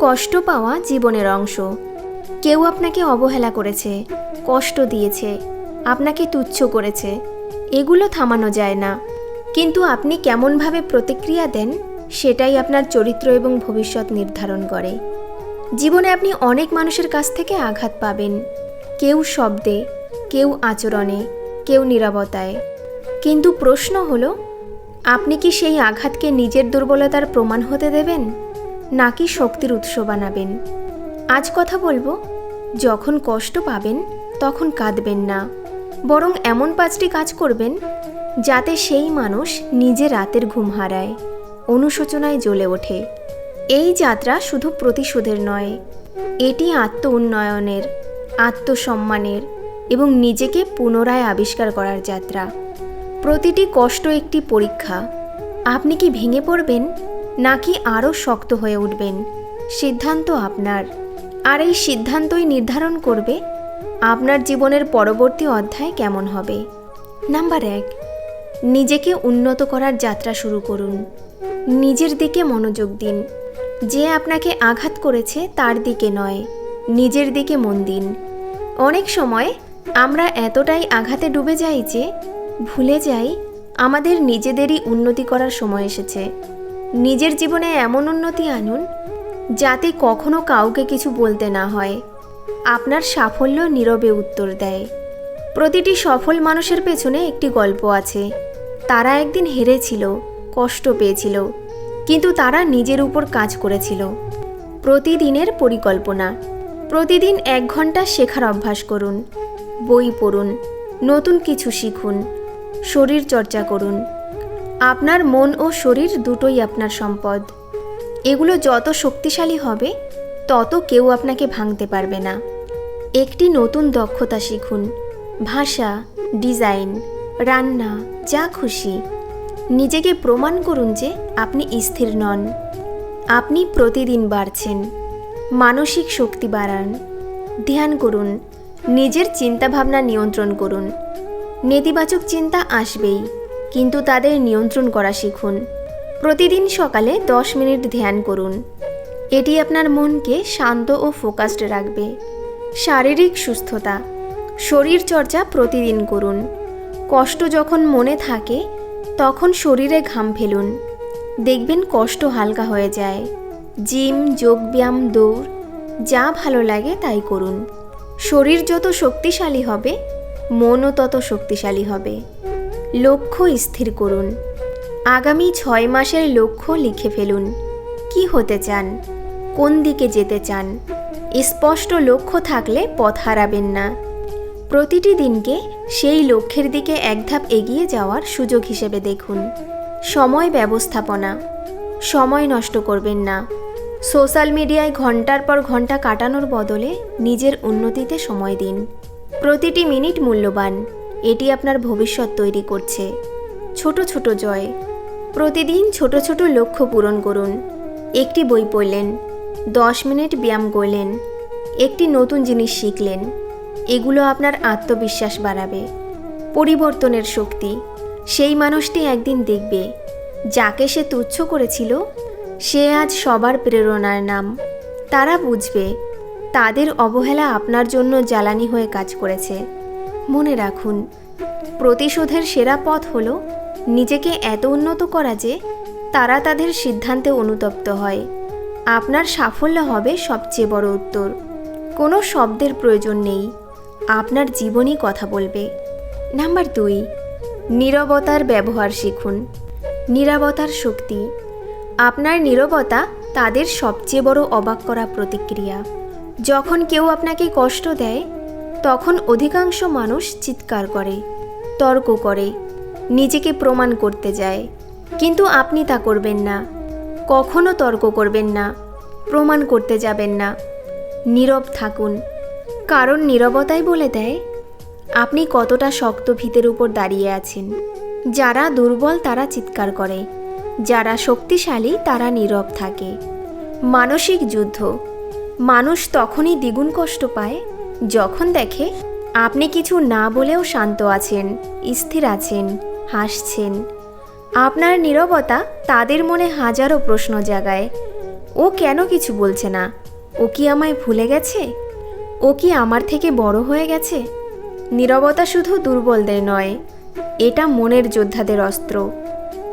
কষ্ট পাওয়া জীবনের অংশ। কেউ আপনাকে অবহেলা করেছে, কষ্ট দিয়েছে, আপনাকে তুচ্ছ করেছে, এগুলো থামানো যায় না। কিন্তু আপনি কেমনভাবে প্রতিক্রিয়া দেন সেটাই আপনার চরিত্র এবং ভবিষ্যৎ নির্ধারণ করে। জীবনে আপনি অনেক মানুষের কাছ থেকে আঘাত পাবেন, কেউ শব্দে, কেউ আচরণে, কেউ নীরবতায়। কিন্তু প্রশ্ন হলো, আপনি কি সেই আঘাতকে নিজের দুর্বলতার প্রমাণ হতে দেবেন, নাকি শক্তির উৎস বানাবেন? আজ কথা বলবো, যখন কষ্ট পাবেন তখন কাঁদবেন না, বরং এমন 5টি কাজ করবেন যাতে সেই মানুষ নিজে রাতের ঘুম হারায়, অনুশোচনায় জ্বলে ওঠে। এই যাত্রা শুধু প্রতিশোধের নয়, এটি আত্ম উন্নয়নের, আত্মসম্মানের এবং নিজেকে পুনরায় আবিষ্কার করার যাত্রা। প্রতিটি কষ্ট একটি পরীক্ষা। আপনি কি ভেঙে পড়বেন নাকি আরও শক্ত হয়ে উঠবেন, সিদ্ধান্ত আপনার। আর এই সিদ্ধান্তই নির্ধারণ করবে আপনার জীবনের পরবর্তী অধ্যায় কেমন হবে। নাম্বার 1, নিজেকে উন্নত করার যাত্রা শুরু করুন। নিজের দিকে মনোযোগ দিন। যে আপনাকে আঘাত করেছে তার দিকে নয়, নিজের দিকে মন দিন। অনেক সময় আমরা এতটাই আঘাতে ডুবে যাই যে ভুলে যাই আমাদের নিজেদেরই উন্নতি করার সময় এসেছে। নিজের জীবনে এমন উন্নতি আনুন যাতে কখনো কাউকে কিছু বলতে না হয়। আপনার সাফল্য নীরবে উত্তর দেয়। প্রতিটি সফল মানুষের পেছনে একটি গল্প আছে। তারা একদিন হেরেছিল, কষ্ট পেয়েছিল, কিন্তু তারা নিজের উপর কাজ করেছিল। প্রতিদিনের পরিকল্পনা। প্রতিদিন 1 ঘন্টা শেখার অভ্যাস করুন। বই পড়ুন, নতুন কিছু শিখুন, শরীর চর্চা করুন। আপনার মন ও শরীর দুটোই আপনার সম্পদ। এগুলো যত শক্তিশালী হবে তত কেউ আপনাকে ভাঙতে পারবে না। একটি নতুন দক্ষতা শিখুন, ভাষা, ডিজাইন, রান্না, যা খুশি। নিজেকে প্রমাণ করুন যে আপনি স্থির নন, আপনি প্রতিদিন বাড়ছেন। মানসিক শক্তি বাড়ান। ধ্যান করুন, নিজের চিন্তাভাবনা নিয়ন্ত্রণ করুন। নেতিবাচক চিন্তা আসবেই, কিন্তু তাদের নিয়ন্ত্রণ করা শিখুন। প্রতিদিন সকালে 10 মিনিট ধ্যান করুন। এটি আপনার মনকে শান্ত ও ফোকাসড রাখবে। শারীরিক সুস্থতা। শরীর চর্চা প্রতিদিন করুন। কষ্ট যখন মনে থাকে তখন শরীরে ঘাম ফেলুন, দেখবেন কষ্ট হালকা হয়ে যায়। জিম, যোগব্যায়াম, দৌড়, যা ভালো লাগে তাই করুন। শরীর যত শক্তিশালী হবে মনও তত শক্তিশালী হবে। লক্ষ্য স্থির করুন। আগামী 6 মাসের লক্ষ্য লিখে ফেলুন। কি হতে চান, কোন দিকে যেতে চান? স্পষ্ট লক্ষ্য থাকলে পথ হারাবেন না। প্রতিটি দিনকে সেই লক্ষ্যের দিকে 1 ধাপ এগিয়ে যাওয়ার সুযোগ হিসেবে দেখুন। সময় ব্যবস্থাপনা। সময় নষ্ট করবেন না। সোশ্যাল মিডিয়ায় ঘন্টার পর ঘন্টা কাটানোর বদলে নিজের উন্নতিতে সময় দিন। প্রতিটি মিনিট মূল্যবান, এটি আপনার ভবিষ্যৎ তৈরি করছে। ছোট ছোট জয়। প্রতিদিন ছোট ছোট লক্ষ্য পূরণ করুন। একটি বই পড়লেন, 10 মিনিট ব্যায়াম করলেন, একটি নতুন জিনিস শিখলেন। এগুলো আপনার আত্মবিশ্বাস বাড়াবে। পরিবর্তনের শক্তি। সেই মানুষটি একদিন দেখবে যাকে সে তুচ্ছ করেছিল সে আজ সবার প্রেরণার নাম। তারা বুঝবে তাদের অবহেলা আপনার জন্য জ্বালানি হয়ে কাজ করেছে। মনে রাখুন, প্রতিশোধের সেরা পথ হলো নিজেকে এত উন্নত করা যে তারা তাদের সিদ্ধান্তে অনুতপ্ত হয়। আপনার সাফল্য হবে সবচেয়ে বড় উত্তর। কোনো শব্দের প্রয়োজন নেই, আপনার জীবনই কথা বলবে। নাম্বার 2, নীরবতার ব্যবহার শিখুন। নীরবতার শক্তি। আপনার নীরবতা তাদের সবচেয়ে বড় অবাক করা প্রতিক্রিয়া। যখন কেউ আপনাকে কষ্ট দেয় তখন অধিকাংশ মানুষ চিৎকার করে, তর্ক করে, নিজেকে প্রমাণ করতে যায়। কিন্তু আপনি তা করবেন না। কখনো তর্ক করবেন না, প্রমাণ করতে যাবেন না। নীরব থাকুন, কারণ নীরবতাই বলে দেয় আপনি কতটা শক্ত ভিতের উপর দাঁড়িয়ে আছেন। যারা দুর্বল তারা চিৎকার করে, যারা শক্তিশালী তারা নীরব থাকে। মানসিক যুদ্ধ। মানুষ তখনই দ্বিগুণ কষ্ট পায় যখন দেখে আপনি কিছু না বলেও শান্ত আছেন, স্থির আছেন, হাসছেন। আপনার নীরবতা তাদের মনে হাজারো প্রশ্ন জাগায়। ও কেন কিছু বলছে না? ও কি আমায় ভুলে গেছে? ও কি আমার থেকে বড় হয়ে গেছে? নীরবতা শুধু দুর্বলদের নয়, এটা মনের যোদ্ধাদের অস্ত্র।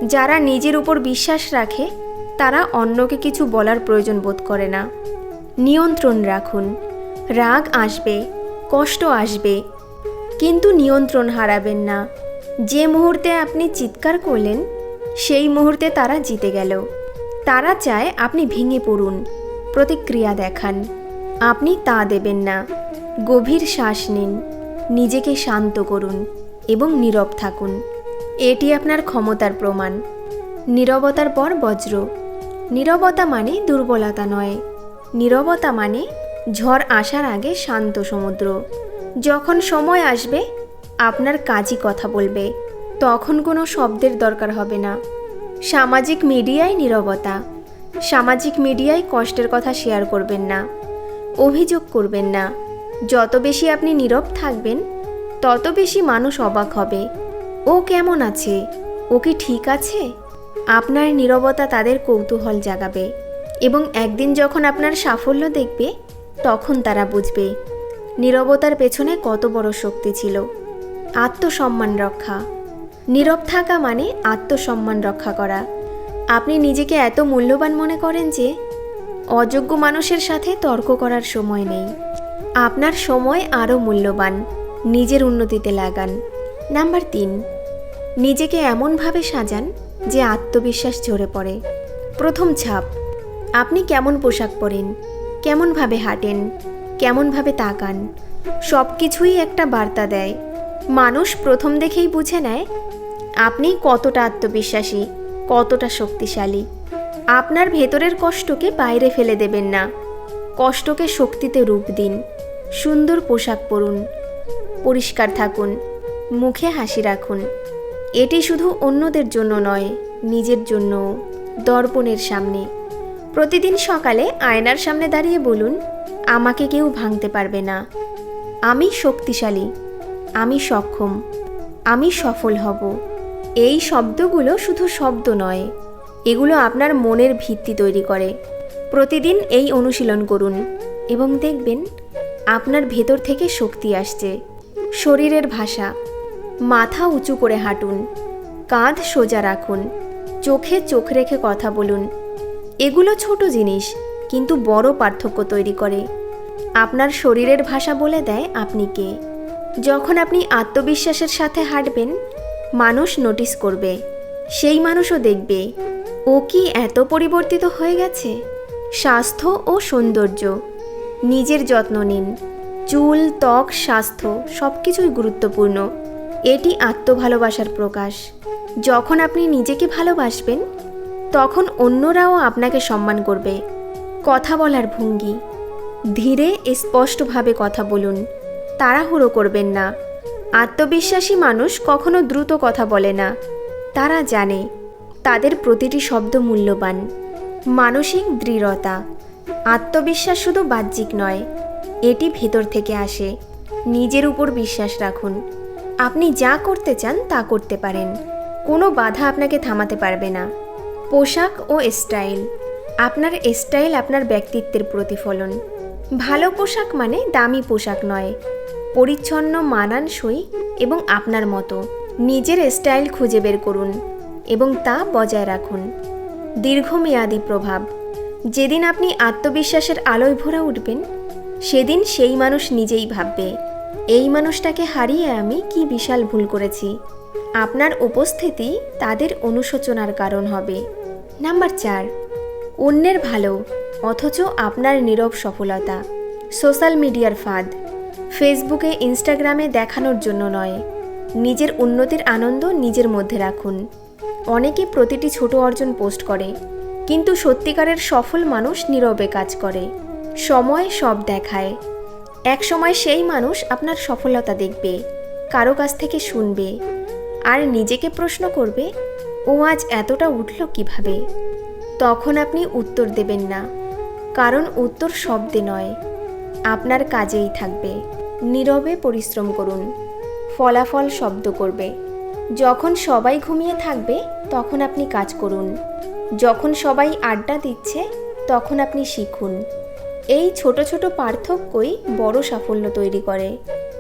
যারা নিজের উপর বিশ্বাস রাখে তারা অন্যকে কিছু বলার প্রয়োজন বোধ করে না। নিয়ন্ত্রণ রাখুন। রাগ আসবে, কষ্ট আসবে, কিন্তু নিয়ন্ত্রণ হারাবেন না। যে মুহূর্তে আপনি চিৎকার করলেন সেই মুহূর্তে তারা জিতে গেল। তারা চায় আপনি ভেঙে পড়ুন, প্রতিক্রিয়া দেখান। আপনি তা দেবেন না। গভীর শ্বাস নিন, নিজেকে শান্ত করুন এবং নীরব থাকুন। এটি আপনার ক্ষমতার প্রমাণ। নীরবতার পর বজ্র। নীরবতা মানে দুর্বলতা নয়, নীরবতা মানে ঝড় আসার আগে শান্ত সমুদ্র। যখন সময় আসবে আপনার কাজই কথা বলবে, তখন কোনো শব্দের দরকার হবে না। সামাজিক মিডিয়ায় নীরবতা। সামাজিক মিডিয়ায় কষ্টের কথা শেয়ার করবেন না, অভিযোগ করবেন না। যত বেশি আপনি নীরব থাকবেন তত বেশি মানুষ অবাক হবে। ও কেমন আছে? ও কি ঠিক আছে? আপনার নীরবতা তাদের কৌতূহল জাগাবে এবং একদিন যখন আপনার সাফল্য দেখবে তখন তারা বুঝবে নীরবতার পেছনে কত বড় শক্তি ছিল। আত্মসম্মান রক্ষা। নীরব থাকা মানে আত্মসম্মান রক্ষা করা। আপনি নিজেকে এত মূল্যবান মনে করেন যে অযোগ্য মানুষের সাথে তর্ক করার সময় নেই। আপনার সময় আরও মূল্যবান, নিজের উন্নতিতে লাগান। নাম্বার 3, নিজেকে এমনভাবে সাজান যে আত্মবিশ্বাস ঝরে পড়ে। প্রথম ছাপ। আপনি কেমন পোশাক পরেন, কেমনভাবে হাঁটেন, কেমনভাবে তাকান, সব কিছুই একটা বার্তা দেয়। মানুষ প্রথম দেখেই বুঝে নেয় আপনি কতটা আত্মবিশ্বাসী, কতটা শক্তিশালী। আপনার ভেতরের কষ্টকে বাইরে ফেলে দেবেন না, কষ্টকে শক্তিতে রূপ দিন। সুন্দর পোশাক পরুন, পরিষ্কার থাকুন, মুখে হাসি রাখুন। এটি শুধু অন্যদের জন্য নয়, নিজের জন্য। দর্পণের সামনে প্রতিদিন সকালে আয়নার সামনে দাঁড়িয়ে বলুন, আমাকে কেউ ভাঙতে পারবে না। আমি শক্তিশালী, আমি সক্ষম, আমি সফল হব। এই শব্দগুলো শুধু শব্দ নয়, এগুলো আপনার মনের ভিত্তি তৈরি করে। প্রতিদিন এই অনুশীলন করুন এবং দেখবেন আপনার ভেতর থেকে শক্তি আসছে। শরীরের ভাষা। মাথা উঁচু করে হাঁটুন, কাঁধ সোজা রাখুন, চোখে চোখ রেখে কথা বলুন। এগুলো ছোট জিনিস কিন্তু বড় পার্থক্য তৈরি করে। আপনার শরীরের ভাষা বলে দেয় আপনি কে। যখন আপনি আত্মবিশ্বাসের সাথে হাঁটবেন মানুষ নোটিস করবে। সেই মানুষও দেখবে ও কি এত পরিবর্তিত হয়ে গেছে। স্বাস্থ্য ও সৌন্দর্য। নিজের যত্ন নিন। চুল, ত্বক, স্বাস্থ্য সব কিছুই গুরুত্বপূর্ণ। এটি আত্মভালোবাসার প্রকাশ। যখন আপনি নিজেকে ভালোবাসবেন তখন অন্যরাও আপনাকে সম্মান করবে। কথা বলার ভঙ্গি। ধীরে স্পষ্টভাবে কথা বলুন, তাড়াহুড়ো করবেন না। আত্মবিশ্বাসী মানুষ কখনো দ্রুত কথা বলে না। তারা জানে তাদের প্রতিটি শব্দ মূল্যবান। মানসিক দৃঢ়তা। আত্মবিশ্বাস শুধু বাহ্যিক নয়, এটি ভেতর থেকে আসে। নিজের উপর বিশ্বাস রাখুন। আপনি যা করতে চান তা করতে পারেন, কোনো বাধা আপনাকে থামাতে পারবে না। পোশাক ও স্টাইল। আপনার স্টাইল আপনার ব্যক্তিত্বের প্রতিফলন। ভালো পোশাক মানে দামি পোশাক নয়, পরিচ্ছন্ন, মানানসই এবং আপনার মতো। নিজের স্টাইল খুঁজে বের করুন এবং তা বজায় রাখুন। দীর্ঘমেয়াদী প্রভাব। যেদিন আপনি আত্মবিশ্বাসের আলোয় ভরে উঠবেন সেদিন সেই মানুষ নিজেই ভাববে, এই মানুষটাকে হারিয়ে আমি কি বিশাল ভুল করেছি। আপনার উপস্থিতি তাদের অনুশোচনার কারণ হবে। নাম্বার 4, অন্যের ভালো অথচ আপনার নীরব সফলতা। সোশ্যাল মিডিয়ার ফাঁদ। ফেসবুকে, ইনস্টাগ্রামে দেখানোর জন্য নয়, নিজের উন্নতির আনন্দ নিজের মধ্যে রাখুন। অনেকে প্রতিটি ছোট অর্জন পোস্ট করে, কিন্তু সত্যিকারের সফল মানুষ নীরবে কাজ করে। সময় সব দেখায়। এক সময় সেই মানুষ আপনার সফলতা দেখবে, কারো কাছ থেকে শুনবে আর নিজেকে প্রশ্ন করবে, ও আজ এতটা উঠল কিভাবে। তখন আপনি উত্তর দেবেন না, কারণ উত্তর শব্দে নয়, আপনার কাজেই থাকবে। নীরবে পরিশ্রম করুন, ফলাফল শব্দ করবে। যখন সবাই ঘুমিয়ে থাকবে তখন আপনি কাজ করুন। যখন সবাই আড্ডা দিচ্ছে তখন আপনি শিখুন। এই ছোট ছোট পার্থক্যই বড় সাফল্য তৈরি করে।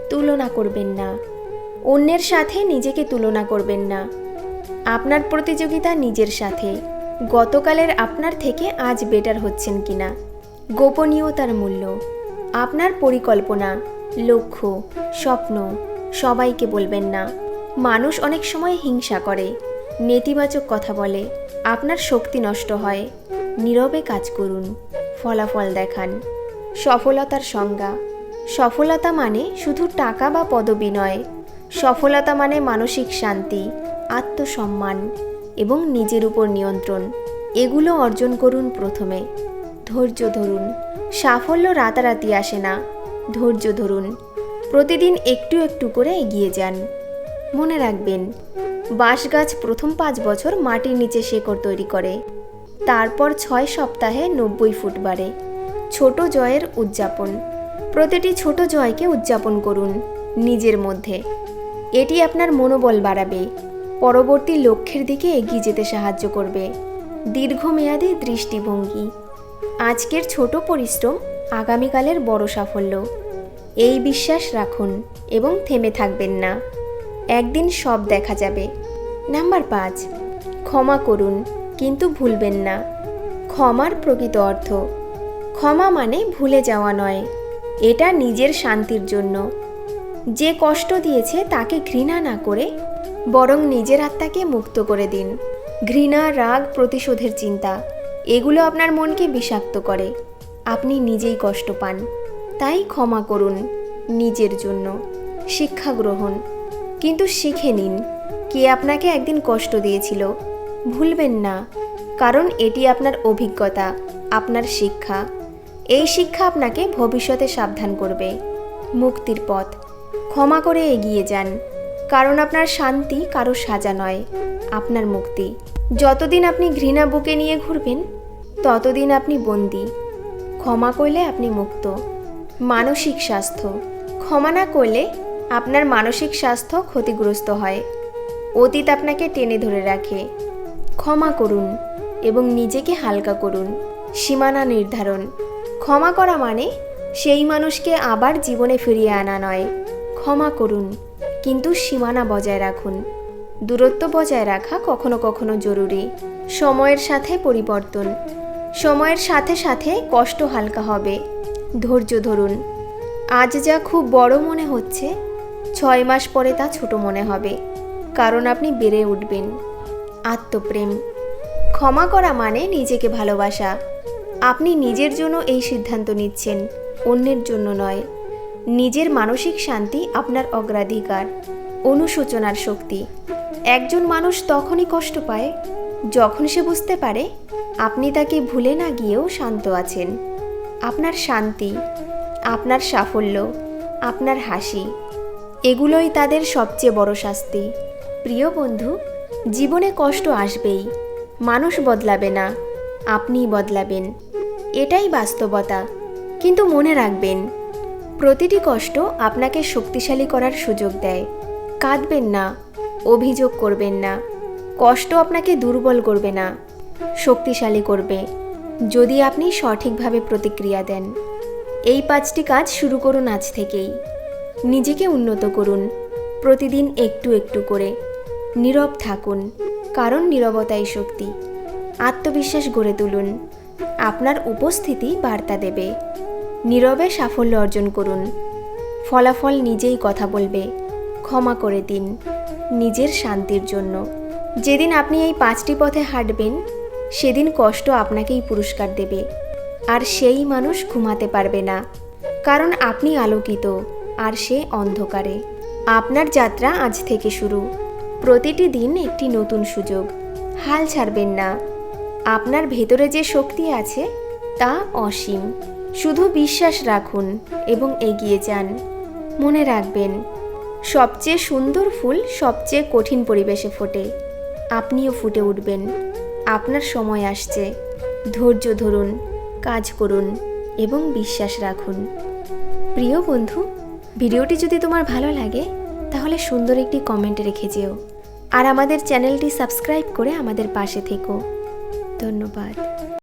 তুলনা করবেন না, অন্যের সাথে নিজেকে তুলনা করবেন না। আপনার প্রতিযোগিতা নিজের সাথে, গতকালের আপনার থেকে আজ বেটার হচ্ছেন কিনা। গোপনীয়তার মূল্য, আপনার পরিকল্পনা, লক্ষ্য, স্বপ্ন সবাইকে বলবেন না। মানুষ অনেক সময় হিংসা করে, নেতিবাচক কথা বলে, আপনার শক্তি নষ্ট হয়। নীরবে কাজ করুন, ফলাফল দেখান। সফলতার সংজ্ঞা, সফলতা মানে শুধু টাকা বা পদবি নয়। সফলতা মানে মানসিক শান্তি, আত্মসম্মান এবং নিজের উপর নিয়ন্ত্রণ। এগুলো অর্জন করুন। প্রথমে ধৈর্য ধরুন। সাফল্য রাতারাতি আসে না, ধৈর্য ধরুন। প্রতিদিন একটু একটু করে এগিয়ে যান। মনে রাখবেন, বাঁশ গাছ প্রথম 5 বছর মাটির নিচে শেকড় তৈরি করে, তারপর 6 সপ্তাহে 90 ফুট বাড়ে। ছোট জয়ের উদযাপন, প্রতিটি ছোট জয়কে উদযাপন করুন নিজের মধ্যে। এটি আপনার মনোবল বাড়াবে, পরবর্তী লক্ষ্যের দিকে এগিয়ে যেতে সাহায্য করবে। দীর্ঘমেয়াদী দৃষ্টিভঙ্গি, আজকের ছোট পরিশ্রম আগামীকালের বড় সাফল্য। এই বিশ্বাস রাখুন এবং থেমে থাকবেন না, একদিন সব দেখা যাবে। নাম্বার 5, ক্ষমা করুন কিন্তু ভুলবেন না। ক্ষমার প্রকৃত অর্থ, ক্ষমা মানে ভুলে যাওয়া নয়, এটা নিজের শান্তির জন্য। যে কষ্ট দিয়েছে তাকে ঘৃণা না করে বরং নিজের আত্মাকে মুক্ত করে দিন। ঘৃণা, রাগ, প্রতিশোধের চিন্তা এগুলো আপনার মনকে বিষাক্ত করে, আপনি নিজেই কষ্ট পান। তাই ক্ষমা করুন নিজের জন্য। শিক্ষা গ্রহণ, কিন্তু শিখে নিন কে আপনাকে একদিন কষ্ট দিয়েছিল। ভুলবেন না, কারণ এটি আপনার অভিজ্ঞতা, আপনার শিক্ষা। এই শিক্ষা আপনাকে ভবিষ্যতে সাবধান করবে। মুক্তির পথ, ক্ষমা করে এগিয়ে যান, কারণ আপনার শান্তি কারো সাজা নয়, আপনার মুক্তি। যতদিন আপনি ঘৃণা বুকে নিয়ে ঘুরবেন ততদিন আপনি বন্দী। ক্ষমা করলে আপনি মুক্ত। মানসিক স্বাস্থ্য, ক্ষমা না করলে আপনার মানসিক স্বাস্থ্য ক্ষতিগ্রস্ত হয়। অতীত আপনাকে টেনে ধরে রাখে। ক্ষমা করুন এবং নিজেকে হালকা করুন। সীমানা নির্ধারণ, ক্ষমা করা মানে সেই মানুষকে আবার জীবনে ফিরিয়ে আনা নয়। ক্ষমা করুন কিন্তু সীমানা বজায় রাখুন। দূরত্ব বজায় রাখা কখনো কখনো জরুরি। সময়ের সাথে পরিবর্তন, সময়ের সাথে সাথে কষ্ট হালকা হবে। ধৈর্য ধরুন। আজ যা খুব বড় মনে হচ্ছে 6 মাস পরে তা ছোট মনে হবে, কারণ আপনি বেড়ে উঠবেন। আত্মপ্রেম, ক্ষমা করা মানে নিজেকে ভালোবাসা। আপনি নিজের জন্য এই সিদ্ধান্ত নিচ্ছেন, অন্যের জন্য নয়। নিজের মানসিক শান্তি আপনার অগ্রাধিকার। অনুশোচনার শক্তি, একজন মানুষ তখনই কষ্ট পায় যখন সে বুঝতে পারে আপনি তাকে ভুলে না গিয়েও শান্ত আছেন। আপনার শান্তি, আপনার সাফল্য, আপনার হাসি এগুলোই তাদের সবচেয়ে বড় শাস্তি। প্রিয় বন্ধু, জীবনে কষ্ট আসবেই, মানুষ বদলাবে না, আপনিই বদলাবেন। এটাই বাস্তবতা। কিন্তু মনে রাখবেন, প্রতিটি কষ্ট আপনাকে শক্তিশালী করার সুযোগ দেয়। কাঁদবেন না, অভিযোগ করবেন না। কষ্ট আপনাকে দুর্বল করবে না, শক্তিশালী করবে, যদি আপনি সঠিকভাবে প্রতিক্রিয়া দেন। এই 5টি কাজ শুরু করুন আজ থেকেই। নিজেকে উন্নত করুন, প্রতিদিন একটু একটু করে। নীরব থাকুন, কারণ নীরবতাই শক্তি। আত্মবিশ্বাস গড়ে তুলুন, আপনার উপস্থিতি বার্তা দেবে। নীরবে সাফল্য অর্জন করুন, ফলাফল নিজেই কথা বলবে। ক্ষমা করে দিন নিজের শান্তির জন্য। যেদিন আপনি এই 5টি পথে হাঁটবেন সেদিন কষ্ট আপনাকেই পুরস্কার দেবে, আর সেই মানুষ ঘুমাতে পারবে না, কারণ আপনি আলোকিত আর সে অন্ধকারে। আপনার যাত্রা আজ থেকে শুরু। প্রতিটি দিন একটি নতুন সুযোগ। হাল ছাড়বেন না। আপনার ভেতরে যে শক্তি আছে তা অসীম। শুধু বিশ্বাস রাখুন এবং এগিয়ে যান। মনে রাখবেন, সবচেয়ে সুন্দর ফুল সবচেয়ে কঠিন পরিবেশে ফোটে। আপনিও ফুটে উঠবেন। আপনার সময় আসছে। ধৈর্য ধরুন, কাজ করুন এবং বিশ্বাস রাখুন। প্রিয় বন্ধু, ভিডিওটি যদি তোমার ভালো লাগে তাহলে সুন্দর একটি কমেন্ট রেখে যেও, আর আমাদের চ্যানেলটি সাবস্ক্রাইব করে আমাদের পাশে থেকো। ধন্যবাদ।